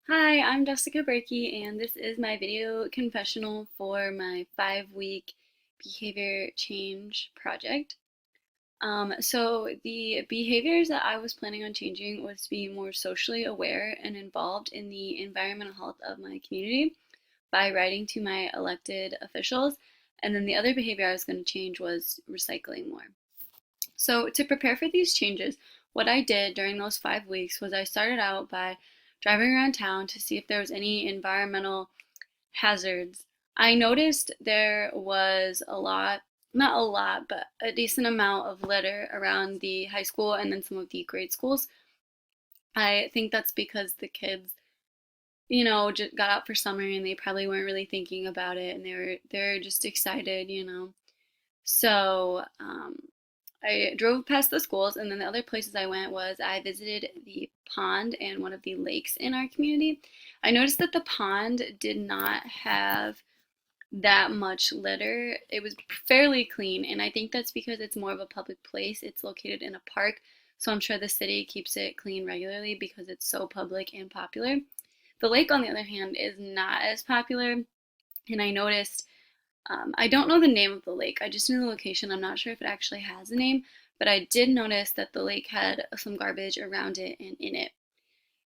Hi, I'm Jessica Berkey, and this is my video confessional for my 5-week behavior change project. So the behaviors that I was planning on changing was to be more socially aware and involved in the environmental health of my community by writing to my elected officials. And then the other behavior I was going to change was recycling more. So, to prepare for these changes, what I did during those 5 weeks was I started out by driving around town to see if there was any environmental hazards. I noticed there was a lot, not a lot, but a decent amount of litter around the high school and then some of the grade schools. I think that's because the kids, just got out for summer and they probably weren't really thinking about it and they're just excited. So I drove past the schools, and then the other places I went was I visited the pond and one of the lakes in our community. I noticed that the pond did not have that much litter. It was fairly clean, and I think that's because it's more of a public place. It's located in a park, so I'm sure the city keeps it clean regularly because it's so public and popular. The lake, on the other hand, is not as popular, and I noticed I don't know the name of the lake. I just knew the location. I'm not sure if it actually has a name, but I did notice that the lake had some garbage around it and in it.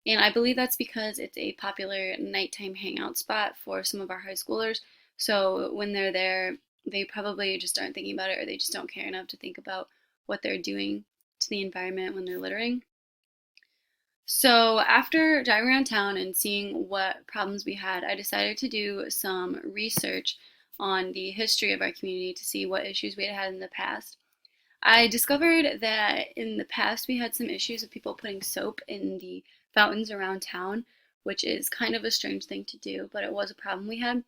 And I believe that's because it's a popular nighttime hangout spot for some of our high schoolers. So when they're there, they probably just aren't thinking about it or they just don't care enough to think about what they're doing to the environment when they're littering. So after driving around town and seeing what problems we had, I decided to do some research on the history of our community to see what issues we had had in the past. I discovered that in the past we had some issues of people putting soap in the fountains around town, which is kind of a strange thing to do, but it was a problem we had.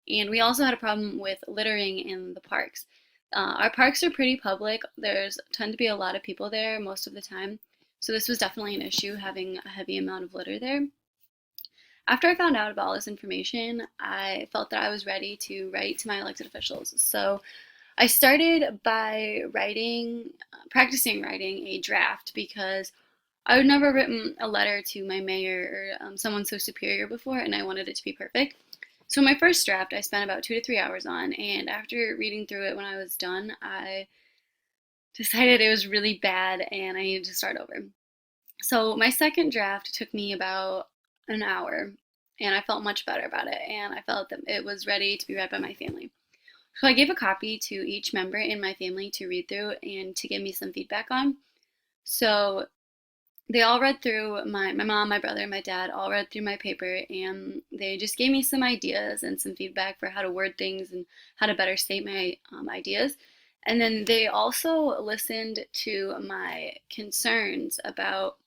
And we also had a problem with littering in the parks. Our parks are pretty public. There's tend to be a lot of people there most of the time. So this was definitely an issue having a heavy amount of litter there. After I found out about all this information, I felt that I was ready to write to my elected officials. So I started by practicing writing a draft because I had never written a letter to my mayor or someone so superior before, and I wanted it to be perfect. So my first draft, I spent about 2 to 3 hours on, and after reading through it when I was done, I decided it was really bad and I needed to start over. So my second draft took me about an hour, and I felt much better about it, and I felt that it was ready to be read by my family. So I gave a copy to each member in my family to read through and to give me some feedback on. So they all read through my mom, my brother, my dad all read through my paper, and they just gave me some ideas and some feedback for how to word things and how to better state my ideas. And then they also listened to my concerns about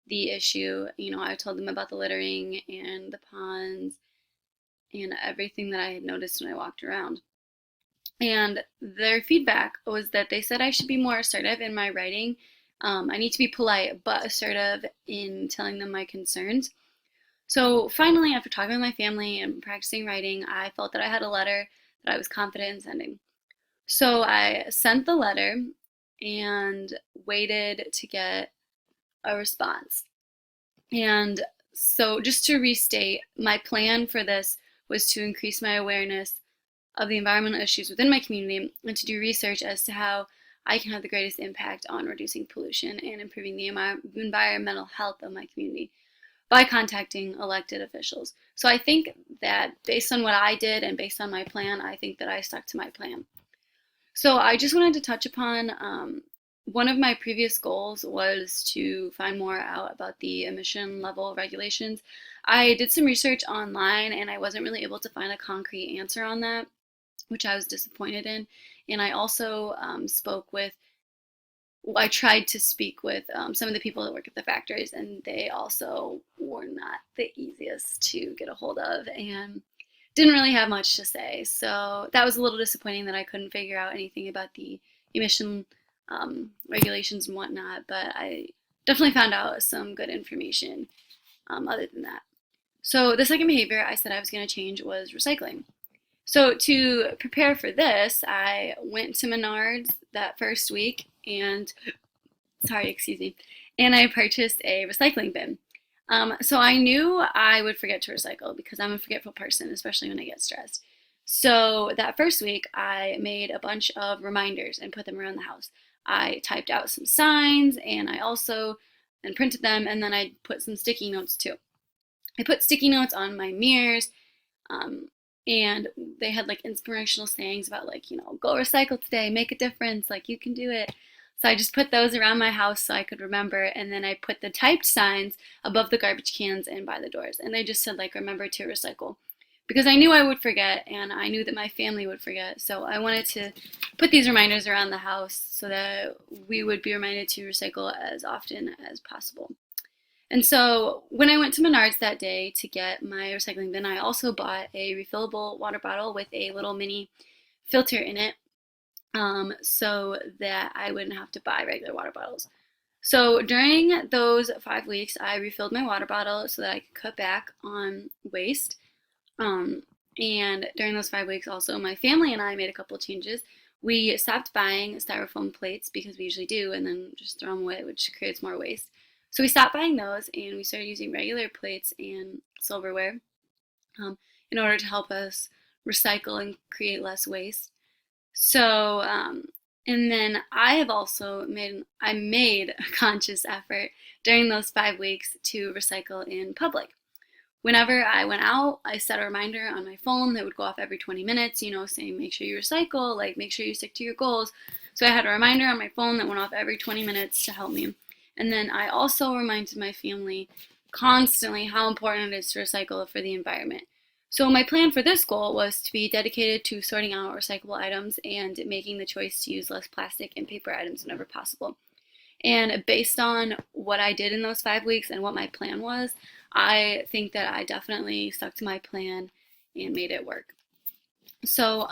the issue. I told them about the littering and the ponds and everything that I had noticed when I walked around. And their feedback was that they said I should be more assertive in my writing. I need to be polite but assertive in telling them my concerns. So finally, after talking with my family and practicing writing, I felt that I had a letter that I was confident in sending. So I sent the letter and waited to get a response. And so, just to restate, my plan for this was to increase my awareness of the environmental issues within my community and to do research as to how I can have the greatest impact on reducing pollution and improving the environmental health of my community by contacting elected officials. So I think that based on what I did and based on my plan, I think that I stuck to my plan. So I just wanted to touch upon one of my previous goals was to find more out about the emission level regulations. I did some research online and I wasn't really able to find a concrete answer on that, which I was disappointed in. And I also I tried to speak with some of the people that work at the factories, and they also were not the easiest to get a hold of and didn't really have much to say. So that was a little disappointing that I couldn't figure out anything about the emission regulations and whatnot, but I definitely found out some good information other than that. So the second behavior I said I was going to change was recycling. So to prepare for this, I went to Menards that first week and sorry, excuse me, and I purchased a recycling bin. So I knew I would forget to recycle because I'm a forgetful person, especially when I get stressed. So that first week, I made a bunch of reminders and put them around the house. I typed out some signs and I also and printed them, and then I put some sticky notes too. I put sticky notes on my mirrors, um, and they had like inspirational sayings about like, go recycle today, make a difference, like you can do it. So I just put those around my house so I could remember, and then I put the typed signs above the garbage cans and by the doors, and they just said like remember to recycle. Because I knew I would forget and I knew that my family would forget. So I wanted to put these reminders around the house so that we would be reminded to recycle as often as possible. And so when I went to Menards that day to get my recycling bin, I also bought a refillable water bottle with a little mini filter in it, so that I wouldn't have to buy regular water bottles. So during those 5 weeks, I refilled my water bottle so that I could cut back on waste. Um, and during those 5 weeks, also, my family and I made a couple of changes. We stopped buying styrofoam plates because we usually do, and then just throw them away, which creates more waste. So we stopped buying those and we started using regular plates and silverware, um, in order to help us recycle and create less waste. So, and then I made a conscious effort during those 5 weeks to recycle in public. Whenever I went out, I set a reminder on my phone that would go off every 20 minutes, saying make sure you recycle, like make sure you stick to your goals. So I had a reminder on my phone that went off every 20 minutes to help me. And then I also reminded my family constantly how important it is to recycle for the environment. So my plan for this goal was to be dedicated to sorting out recyclable items and making the choice to use less plastic and paper items whenever possible. And based on what I did in those 5 weeks and what my plan was, I think that I definitely stuck to my plan and made it work. So,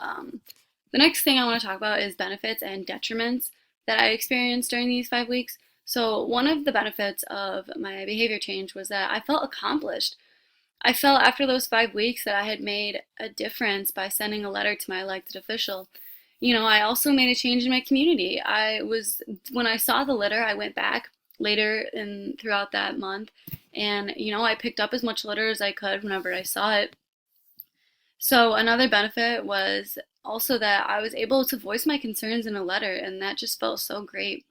the next thing I want to talk about is benefits and detriments that I experienced during these 5 weeks. So, one of the benefits of my behavior change was that I felt accomplished. I felt after those 5 weeks that I had made a difference by sending a letter to my elected official. I also made a change in my community. When I saw the litter, I went back later and throughout that month, and I picked up as much litter as I could whenever I saw it. So another benefit was also that I was able to voice my concerns in a letter, and that just felt so great.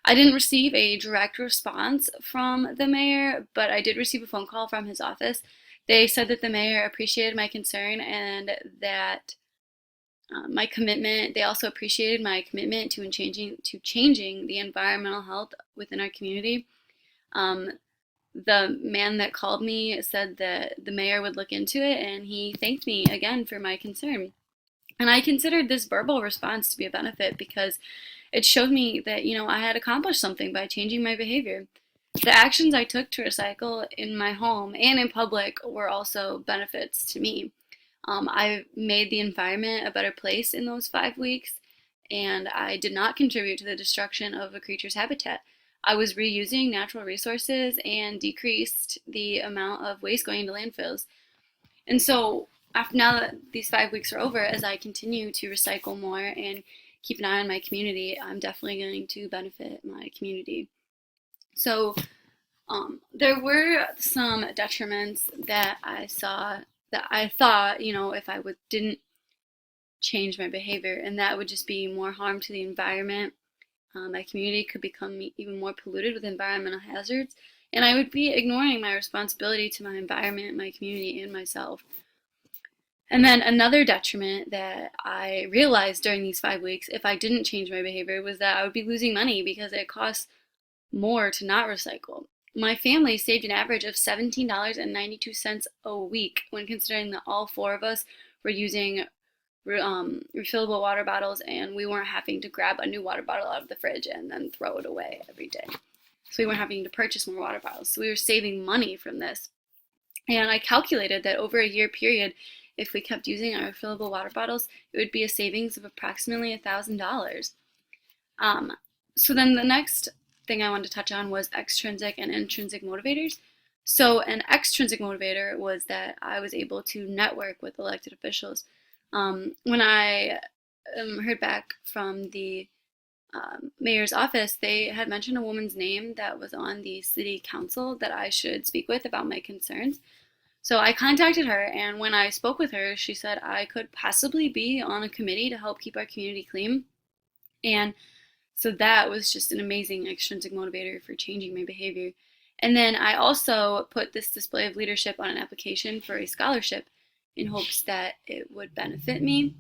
I didn't receive a direct response from the mayor, but I did receive a phone call from his office. They said that the mayor appreciated my concern and that my commitment. They also appreciated my commitment to changing the environmental health within our community. Um, the man that called me said that the mayor would look into it, and he thanked me again for my concern. And I considered this verbal response to be a benefit because it showed me that, I had accomplished something by changing my behavior. The actions I took to recycle in my home and in public were also benefits to me. I made the environment a better place in those 5 weeks, and I did not contribute to the destruction of a creature's habitat. I was reusing natural resources and decreased the amount of waste going into landfills. And so, now that these 5 weeks are over, as I continue to recycle more and keep an eye on my community, I'm definitely going to benefit my community. So, there were some detriments that I saw that I thought, if I didn't change my behavior, and that would just be more harm to the environment. My community could become even more polluted with environmental hazards, and I would be ignoring my responsibility to my environment, my community, and myself. And then another detriment that I realized during these 5 weeks, if I didn't change my behavior, was that I would be losing money because it costs more to not recycle. My family saved an average of $17.92 a week when considering that all four of us were using refillable water bottles, and we weren't having to grab a new water bottle out of the fridge and then throw it away every day. So we weren't having to purchase more water bottles. So we were saving money from this. And I calculated that over a year period, if we kept using our refillable water bottles, it would be a savings of approximately $1,000. Um, so then the next thing I wanted to touch on was extrinsic and intrinsic motivators. So an extrinsic motivator was that I was able to network with elected officials. When I heard back from the mayor's office, they had mentioned a woman's name that was on the city council that I should speak with about my concerns. So I contacted her, and when I spoke with her, she said I could possibly be on a committee to help keep our community clean. And so that was just an amazing extrinsic motivator for changing my behavior. And then I also put this display of leadership on an application for a scholarship in hopes that it would benefit me.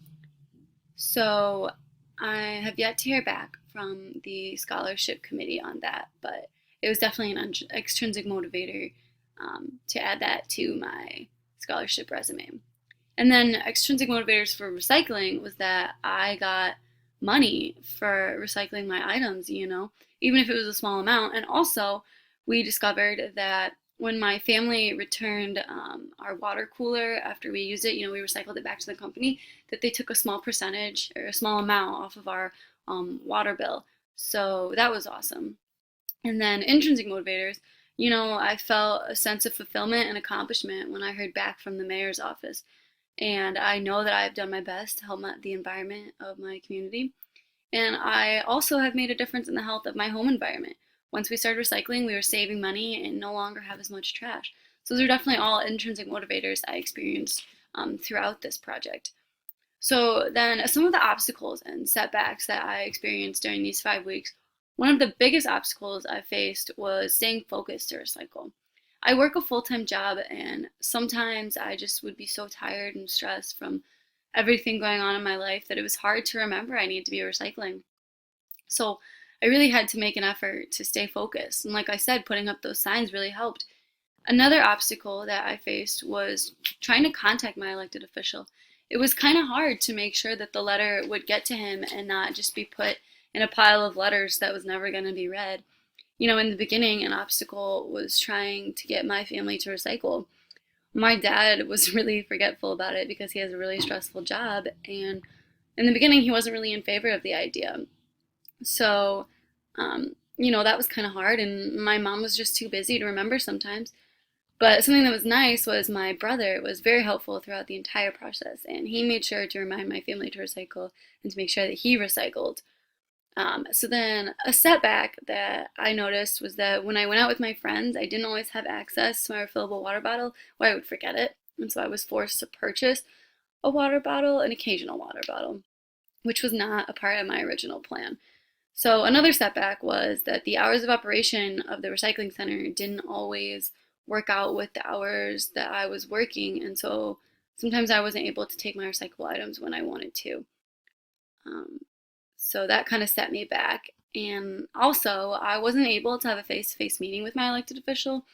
So I have yet to hear back from the scholarship committee on that, but it was definitely an extrinsic motivator to add that to my scholarship resume. And then extrinsic motivators for recycling was that I got money for recycling my items, even if it was a small amount. And also, we discovered that when my family returned our water cooler after we used it, we recycled it back to the company, that they took a small percentage or a small amount off of our water bill. So that was awesome. And then intrinsic motivators, I felt a sense of fulfillment and accomplishment when I heard back from the mayor's office. And I know that I've done my best to help the environment of my community. And I also have made a difference in the health of my home environment. Once we started recycling, we were saving money and no longer have as much trash. So those are definitely all intrinsic motivators I experienced throughout this project. So then some of the obstacles and setbacks that I experienced during these 5 weeks, one of the biggest obstacles I faced was staying focused to recycle. I work a full-time job, and sometimes I just would be so tired and stressed from everything going on in my life that it was hard to remember I needed to be recycling. So I really had to make an effort to stay focused. And like I said, putting up those signs really helped. Another obstacle that I faced was trying to contact my elected official. It was kind of hard to make sure that the letter would get to him and not just be put in a pile of letters that was never going to be read. In the beginning, an obstacle was trying to get my family to recycle. My dad was really forgetful about it because he has a really stressful job, and in the beginning, he wasn't really in favor of the idea. So, that was kind of hard, and my mom was just too busy to remember sometimes. But something that was nice was my brother was very helpful throughout the entire process, and he made sure to remind my family to recycle and to make sure that he recycled. So then a setback that I noticed was that when I went out with my friends, I didn't always have access to my refillable water bottle, or I would forget it. And so I was forced to purchase a water bottle, an occasional water bottle, which was not a part of my original plan. So another setback was that the hours of operation of the recycling center didn't always work out with the hours that I was working, and so sometimes I wasn't able to take my recyclable items when I wanted to. Um, so that kind of set me back. And also, I wasn't able to have a face-to-face meeting with my elected official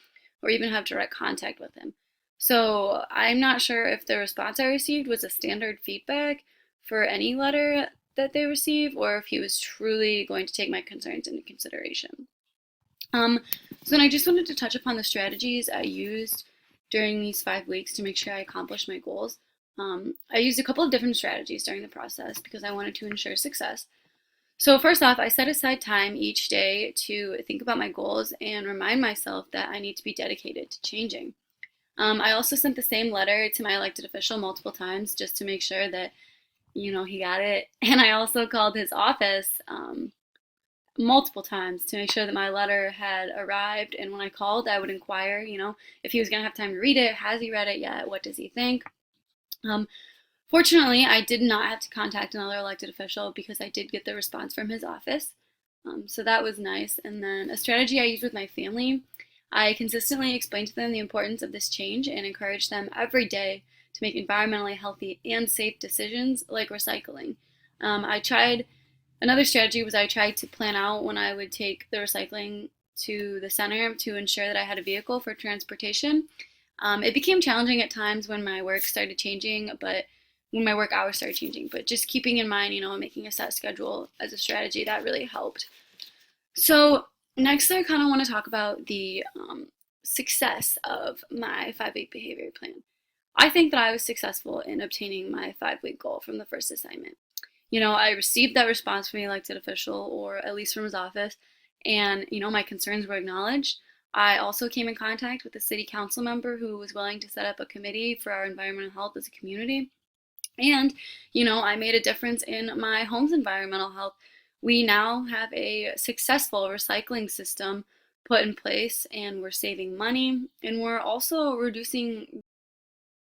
or even have direct contact with him. So I'm not sure if the response I received was a standard feedback for any letter that they receive, or if he was truly going to take my concerns into consideration. So then I just wanted to touch upon the strategies I used during these 5 weeks to make sure I accomplished my goals. I used a couple of different strategies during the process because I wanted to ensure success. So first off, I set aside time each day to think about my goals and remind myself that I need to be dedicated to changing. I also sent the same letter to my elected official multiple times just to make sure that, he got it. And I also called his office multiple times to make sure that my letter had arrived. And when I called, I would inquire, if he was going to have time to read it. Has he read it yet? What does he think? Fortunately, I did not have to contact another elected official because I did get the response from his office. So that was nice. And then a strategy I used with my family, I consistently explained to them the importance of this change and encouraged them every day to make environmentally healthy and safe decisions like recycling. Another strategy was I tried to plan out when I would take the recycling to the center to ensure that I had a vehicle for transportation. It became challenging at times when my work started changing, but when my work hours started changing, but just keeping in mind, making a set schedule as a strategy, that really helped. So next, I kind of want to talk about the success of my 5-week behavior plan. I think that I was successful in obtaining my 5-week goal from the first assignment. I received that response from the elected official, or at least from his office, and, my concerns were acknowledged. I also came in contact with a city council member who was willing to set up a committee for our environmental health as a community. And, I made a difference in my home's environmental health We now have a successful recycling system put in place, and we're saving money, and we're also reducing